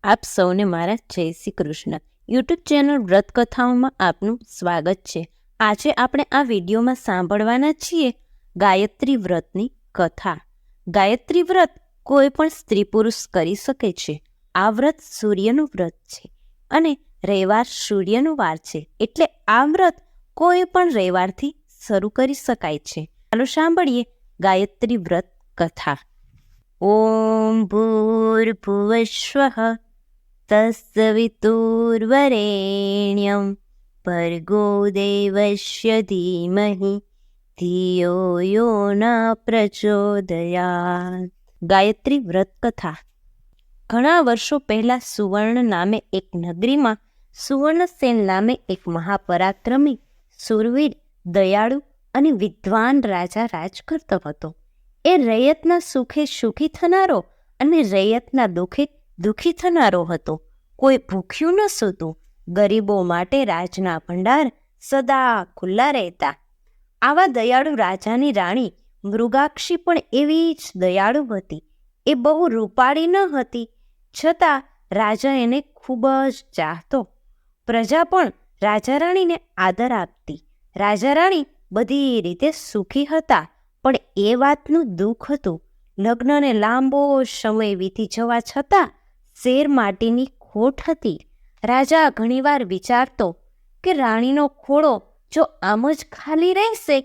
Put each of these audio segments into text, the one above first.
આપ સૌને મારા જય શ્રી કૃષ્ણ. યુટ્યુબ ચેનલ વ્રત કથાઓમાં આપનું સ્વાગત છે. આજે આપણે આ વિડીયોમાં સાંભળવાના છીએ ગાયત્રી વ્રતની કથા. ગાયત્રી વ્રત કોઈ પણ સ્ત્રી પુરુષ કરી શકે છે. આ વ્રત સૂર્યનું વ્રત છે અને રવિવાર સૂર્યનો વાર છે, એટલે આ વ્રત કોઈ પણ રવિવારથી શરૂ કરી શકાય છે. ચાલો સાંભળીએ ગાયત્રી વ્રત કથા. ઓમ ભૂર્ભુવસ્વઃ તત્સવિતુર્વરેણ્યં ભર્ગો દેવસ્ય ધીમહિ ધિયો યો ન પ્રચોદયાત. ગાયત્રી વ્રત કથા. ઘણા વર્ષો પહેલા સુવર્ણ નામે એક નગરીમાં સુવર્ણસેન નામે એક મહાપરાક્રમી, શૂરવીર, દયાળુ અને વિદ્વાન રાજા રાજ કરતો હતો. એ રૈયતના સુખે સુખી થનારો અને રૈયતના દુઃખે દુઃખી થનારો હતો. કોઈ ભૂખ્યું ન સૂતું. ગરીબો માટે રાજના ભંડાર સદા ખુલ્લા રહેતા. આવા દયાળુ રાજાની રાણી મૃગાક્ષી પણ એવી જ દયાળુ હતી. એ બહુ રૂપાળી ન હતી, છતાં રાજા એને ખૂબ જ ચાહતો. પ્રજા પણ રાજા રાણીને આદર આપતી. રાજા રાણી બધી રીતે સુખી હતા, પણ એ વાતનું દુઃખ હતું. લગ્નને લાંબો સમય વીતી જવા છતાં શેર માટીની ખોટ હતી. રાજા ઘણીવાર વિચારતો કે રાણીનો ખોળો જો આમ જ ખાલી રહેશે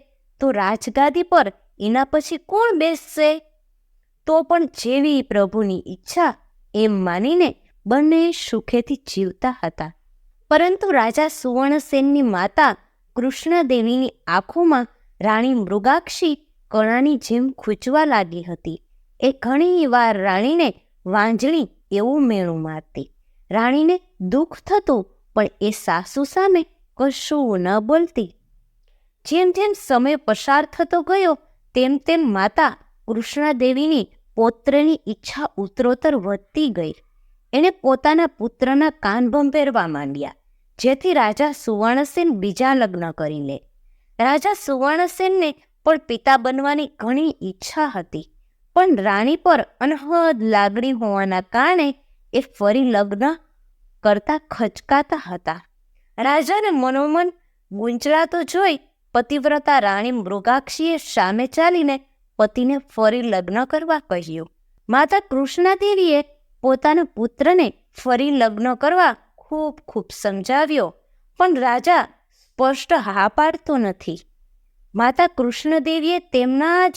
તો રાજગાદી પર એના પછી કોણ બેસશે? તો પણ જેવી પ્રભુની ઈચ્છા એમ માનીને બંને સુખેથી જીવતા હતા. પરંતુ રાજા સુવર્ણસેનની માતા કૃષ્ણદેવીની આંખોમાં રાણી મૃગાક્ષી કણાની જેમ ખૂંચવા લાગી હતી. એ ઘણી વાર રાણીને વાંજળી એવું મેણું મારતી. રાણીને દુઃખ થતું, પણ એ સાસુ સામે કશું ન બોલતી. જેમ જેમ સમય પસાર થતો ગયો તેમ તેમ માતા કૃષ્ણાદેવીની પૌત્રની ઈચ્છા ઉત્તરોત્તર વધતી ગઈ. એણે પોતાના પુત્રના કાન ભંભેરવા માંડ્યા, જેથી રાજા સુવર્ણસેન બીજા લગ્ન કરી લે. રાજા સુવર્ણસેનને પણ પિતા બનવાની ઘણી ઈચ્છા હતી, પણ રાણી પર અનહદ લાગણી હોવાના કારણે એ ફરી લગ્ન કરતા ખચકાતા હતા. રાજાને મનોમન ગુંચળાતો જોઈ પતિવ્રતા રાણી મૃગાક્ષીએ સામે ચાલીને પતિને ફરી લગ્ન કરવા કહ્યું. માતા કૃષ્ણાદેવીએ પોતાના પુત્રને ફરી લગ્ન કરવા ખૂબ સમજાવ્યો, પણ રાજા સ્પષ્ટ હા પાડતો નથી. માતા કૃષ્ણદેવીએ તેમના જ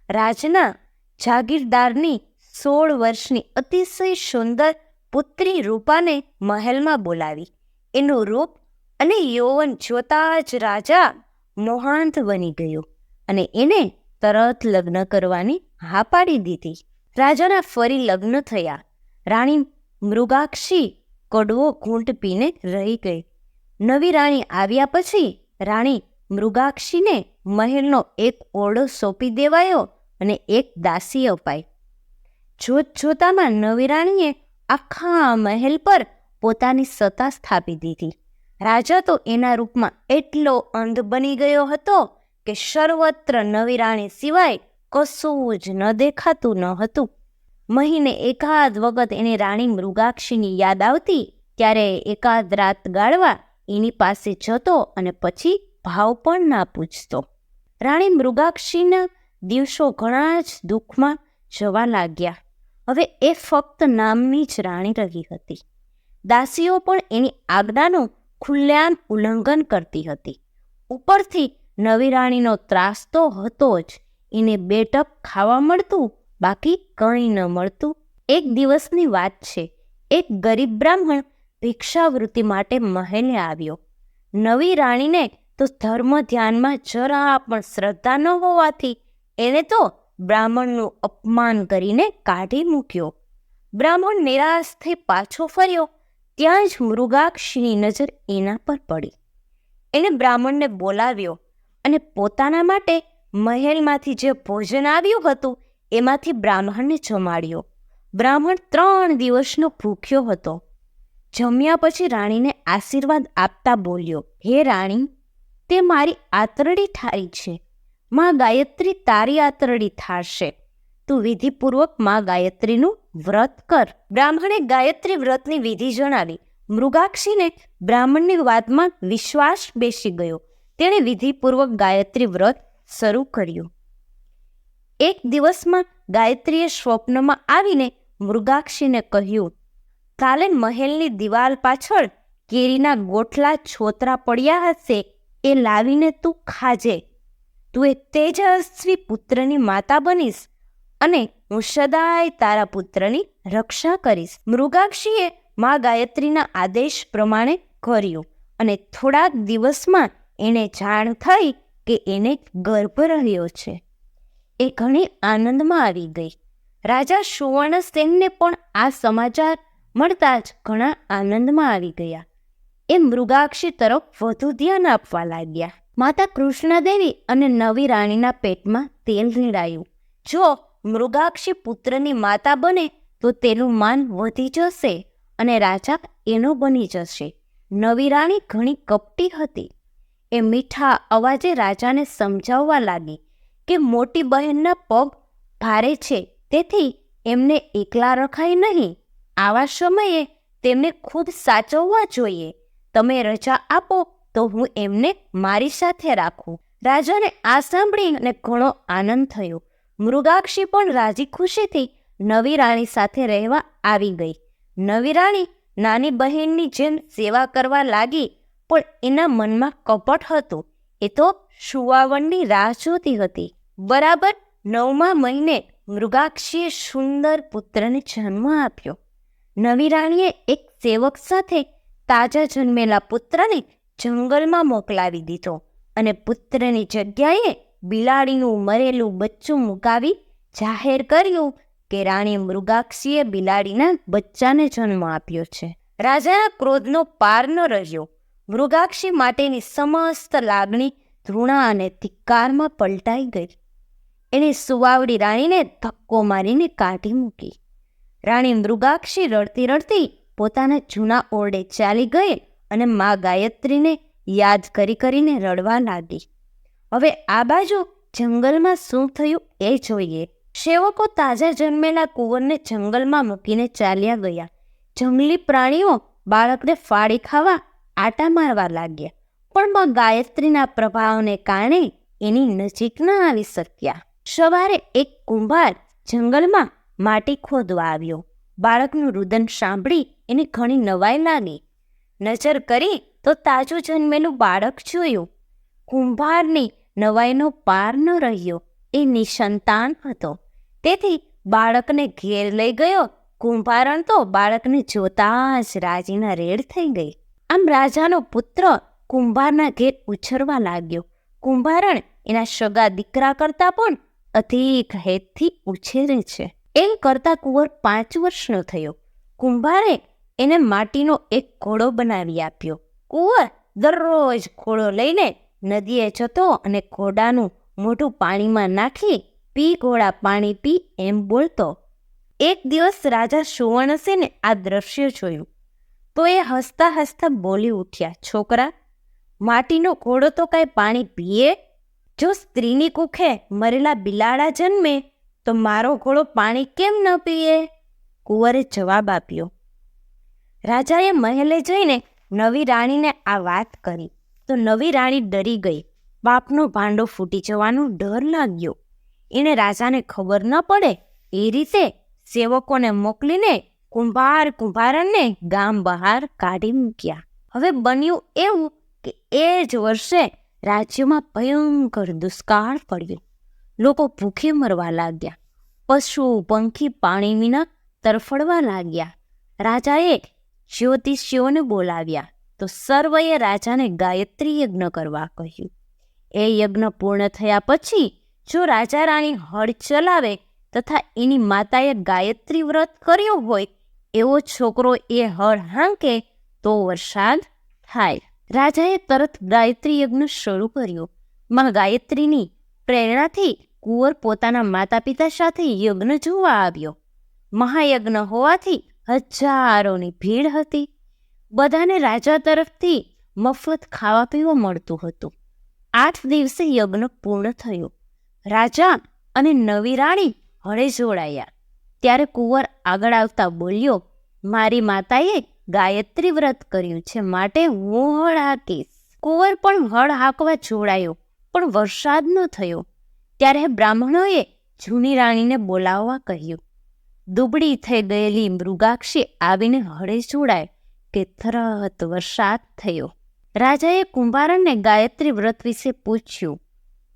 રાજના જાગીરદારની 16 વર્ષની અતિશય સુંદર પુત્રી રૂપાને મહેલમાં બોલાવી. એનું રૂપ અને યૌવન જોતા જ રાજા મોહાંત બની ગયો અને એને તરત લગ્ન કરવાની હા પાડી દીધી. રાજાના ફરી લગ્ન થયા. રાણી મૃગાક્ષી કડવો ઘૂંટ પીને રહી ગઈ. નવી રાણી આવ્યા પછી રાણી મૃગાક્ષીને મહેલનો એક ઓરડો સોંપી દેવાયો અને એક દાસી અપાઈ. જોત જોતામાં નવી રાણીએ આખા મહેલ પર પોતાની સત્તા સ્થાપી દીધી. રાજા તો એના રૂપમાં એટલો અંધ બની ગયો હતો કે સર્વત્ર નવી રાણી સિવાય કશું જ ન દેખાતું ન હતું. મહિને એકાદ વખત એને રાણી મૃગાક્ષીની યાદ આવતી, ત્યારે એકાદ રાત ગાળવા એની પાસે જતો અને પછી ભાવ પણ ના પૂછતો. રાણી મૃગાક્ષીના દિવસો ઘણા જ દુઃખમાં જવા લાગ્યા. હવે એ ફક્ત નામની જ રાણી રહી હતી. દાસીઓ પણ એની આજ્ઞાનું ખુલ્લેઆમ ઉલ્લંઘન કરતી હતી. ઉપરથી નવી રાણીનો ત્રાસ તો હતો જ. એને 2 ટક ખાવા મળતું, બાકી કંઈ ન મળતું. એક દિવસની વાત છે. એક ગરીબ બ્રાહ્મણ ભિક્ષાવૃત્તિ માટે મહેલે આવ્યો. નવી રાણીને તો ધર્મ ધ્યાનમાં જરા પણ શ્રદ્ધા ન હોવાથી એને તો બ્રાહ્મણનું અપમાન કરીને કાઢી મૂક્યો. બ્રાહ્મણ નિરાશ થઈ પાછો ફર્યો, ત્યાં જ મૃગાક્ષીની નજર એના પર પડી. એણે બ્રાહ્મણને બોલાવ્યો અને પોતાના માટે મહેલમાંથી જે ભોજન આવ્યું હતું એમાંથી બ્રાહ્મણને જમાડ્યો. બ્રાહ્મણ 3 દિવસનો ભૂખ્યો હતો. જમ્યા પછી રાણીને આશીર્વાદ આપતા બોલ્યો, હે રાણી, તે મારી આંતરડી ઠારી છે. માં ગાયત્રી તારી આંતરડી ઠારશે. તું વિધિપૂર્વક માં ગાયત્રીનું વ્રત કર. બ્રાહ્મણે ગાયત્રી વ્રતની વિધિ જણાવી. મૃગાક્ષીને બ્રાહ્મણની વાતમાં વિશ્વાસ બેસી ગયો. તેણે વિધિપૂર્વક ગાયત્રી વ્રત શરૂ કર્યું. એક દિવસમાં ગાયત્રીએ સ્વપ્નમાં આવીને મૃગાક્ષીને કહ્યું, કાલે મહેલની દિવાલ પાછળ કેરીના ગોઠલા છોતરા પડ્યા હશે, એ લાવીને તું ખાજે. તું એક તેજસ્વી પુત્રની માતા બનીશ અને હું સદાય તારા પુત્રની રક્ષા કરીશ. મૃગાક્ષીએ મા ગાયત્રીના આદેશ પ્રમાણે કર્યું અને થોડાક દિવસમાં એને જાણ થઈ કે એને ગર્ભ રહ્યો છે. એ ઘણી આનંદમાં આવી ગઈ. રાજા સુવર્ણસેનને પણ આ સમાચાર મળતા જ ઘણા આનંદમાં આવી ગયા. એ મૃગાક્ષી તરફ વધુ ધ્યાન આપવા લાગ્યા. માતા કૃષ્ણદેવી અને નવી રાણીના પેટમાં તેલ રેડાયું. જો મૃગાક્ષી પુત્રની માતા બને તો તેનું માન વધી જશે અને રાજા એનો બની જશે. નવી રાણી ઘણી કપટી હતી. એ મીઠા અવાજે રાજાને સમજાવવા લાગી કે મોટી બહેનના પગ ભારે છે, તેથી એમને એકલા રખાય નહીં. આવા સમયે તેમને ખુદ સાચવવા જોઈએ. તમે રજા આપો તો હું એમને મારી સાથે રાખું. રાજાને આ સાંભળીને ઘણો આનંદ થયો. મૃગાક્ષી પણ રાજી ખુશીથી નવી રાણી સાથે રહેવા આવી ગઈ. નવી રાણી નાની બહેનની જેમ સેવા કરવા લાગી, પણ એના મનમાં કપટ હતું. એ તો સુવાવડની રાહ જોતી હતી. બરાબર 9મા મહિને મૃગાક્ષીએ સુંદર પુત્રને જન્મ આપ્યો. નવી રાણીએ એક સેવક સાથે તાજા જન્મેલા પુત્રને જંગલમાં મોકલાવી દીધો અને પુત્રની જગ્યાએ બિલાડીનું મરેલું બચ્ચું મુકાવી જાહેર કર્યું કે રાણી મૃગાક્ષીએ બિલાડીના બચ્ચાને જન્મ આપ્યો છે. રાજાના ક્રોધનો પાર ન રહ્યો. મૃગાક્ષી માટેની સમસ્ત લાગણી ધૃણા અને ધિક્કારમાં પલટાઈ ગઈ. એણે સુવાવડી રાણીને ધક્કો મારીને કાઢી મૂકી. રાણી મૃગાક્ષી રડતી રડતી પોતાના જૂના ઓરડે ચાલી ગઈ અને મા ગાયત્રીને યાદ કરીને રડવા લાગી. હવે આ બાજુ જંગલમાં શું થયું એ જોઈએ. સેવકો તાજા જન્મેલા કુંવરને જંગલમાં મૂકીને ચાલ્યા ગયા. જંગલી પ્રાણીઓ બાળકને ફાડી ખાવા આટા મારવા લાગ્યા, પણ મા ગાયત્રીના પ્રભાવને કારણે એની નજીક ન આવી શક્યા. સવારે એક કુંભાર જંગલમાં માટી ખોદવા આવ્યો. બાળકનું રુદન સાંભળી એને ઘણી નવાઈ લાગી. નજર કરી તો તાજું જન્મેલું બાળક જોયું. કુંભારની નવાઈનો પાર ન રહ્યો. એ નિસંતાન હતો, તેથી બાળકને ઘેર લઈ ગયો. કુંભારણ તો બાળકને જોતા જ રાજીના રેડ થઈ ગઈ. આમ રાજાનો પુત્ર કુંભારના ઘેર ઉછરવા લાગ્યો. કુંભારણ એના સગા દીકરા કરતાં પણ અધિક હેતથી ઉછેરે છે. એમ કરતા કુંવર 5 વર્ષનો થયો. કુંભારે એને માટીનો એક ઘોડો બનાવી આપ્યો. કુંવર દરરોજ ઘોડો લઈને નદીએ જતો અને ઘોડાનું મોઢું પાણીમાં નાખી પી ઘોડા પાણી પી એમ બોલતો. એક દિવસ રાજા સુવર્ણસેને આ દ્રશ્ય જોયું તો એ હસતા હસતા બોલી ઉઠ્યા, છોકરા, માટીનો ઘોડો તો કાંઈ પાણી પીએ? જો સ્ત્રીની કુખે મરેલા બિલાડા જન્મે તો મારો ઘોડો પાણી કેમ ન પીએ? કુંવરે જવાબ આપ્યો. રાજાએ મહેલે જઈને નવી રાણીને આ વાત કરી તો નવી રાણી ડરી ગઈ. બાપનો ભાંડો ફૂટી જવાનો ડર લાગ્યો. એને રાજાને ખબર ન પડે એ રીતે સેવકોને મોકલીને કુંભારણને ગામ બહાર કાઢી મૂક્યા. હવે બન્યું એવું કે એ જ વર્ષે રાજ્યમાં ભયંકર દુષ્કાળ પડ્યો. લોકો ભૂખે મરવા લાગ્યા. પશુ પંખી પાણી વિના તરફડવા લાગ્યા. રાજાએ જ્યોતિષીઓને બોલાવ્યા તો સર્વએ રાજાને ગાયત્રી યજ્ઞ કરવા કહ્યું. એ યજ્ઞ પૂર્ણ થયા પછી જો રાજા રાણી હળ ચલાવે તથા એની માતાએ ગાયત્રી વ્રત કર્યો હોય એવો છોકરો એ હળ હાંકે તો વરસાદ થાય. રાજાએ તરત ગાયત્રી યજ્ઞ શરૂ કર્યો. માં ગાયત્રીની પ્રેરણાથી કુંવર પોતાના માતા પિતા સાથે યજ્ઞ જોવા આવ્યો. મહાયજ્ઞ હોવાથી હજારોની ભીડ હતી. બધાને રાજા તરફથી મફત ખાવા પીવા મળતું હતું. 8 દિવસે યજ્ઞ પૂર્ણ થયો. રાજા અને નવી રાણી હળે જોડાયા. ત્યારે કુંવર આગળ આવતા બોલ્યો, મારી માતાએ ગાયત્રી વ્રત કર્યું છે, માટે હું હળ હાંકીશ. કુંવર પણ હળ હાંકવા જોડાયો, પણ વરસાદ ન થયો. ત્યારે બ્રાહ્મણોએ જૂની રાણીને બોલાવવા કહ્યું. દુબળી થઈ ગયેલી મૃગાક્ષી આવીને હળે જોડાય કે તરત વરસાદ થયો. રાજાએ કુંભારણને ગાયત્રી વ્રત વિશે પૂછ્યું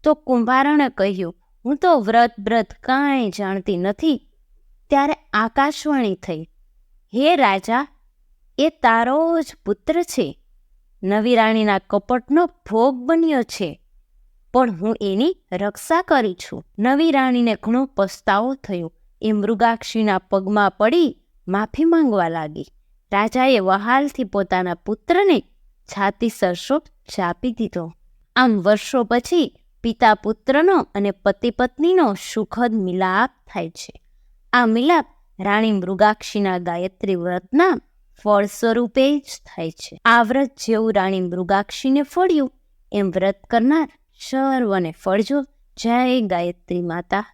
તો કુંભારણે કહ્યું, હું તો વ્રત કાંઈ જાણતી નથી. ત્યારે આકાશવાણી થઈ, હે રાજા, એ તારો જ પુત્ર છે. નવી રાણીના કપટનો ભોગ બન્યો છે, પણ હું એની રક્ષા કરી છું. નવી રાણીને ઘણો પસ્તાવો થયો. એ મૃગાક્ષીના પગમાં પડી માફી માંગવા લાગી. રાજાએ વહાલથી પોતાના પુત્રને છાતી સરસો ચાપી દીધો. આમ વર્ષો પછી પિતા પુત્રનો અને પતિ પત્નીનો સુખદ મિલાપ થાય છે. આ મિલાપ રાણી મૃગાક્ષીના ગાયત્રી વ્રતના ફળ સ્વરૂપે જ થાય છે. આ વ્રત જેવું રાણી મૃગાક્ષીને ફળ્યું, એમ વ્રત કરનાર સર્વને ફળજો. જય ગાયત્રી માતા.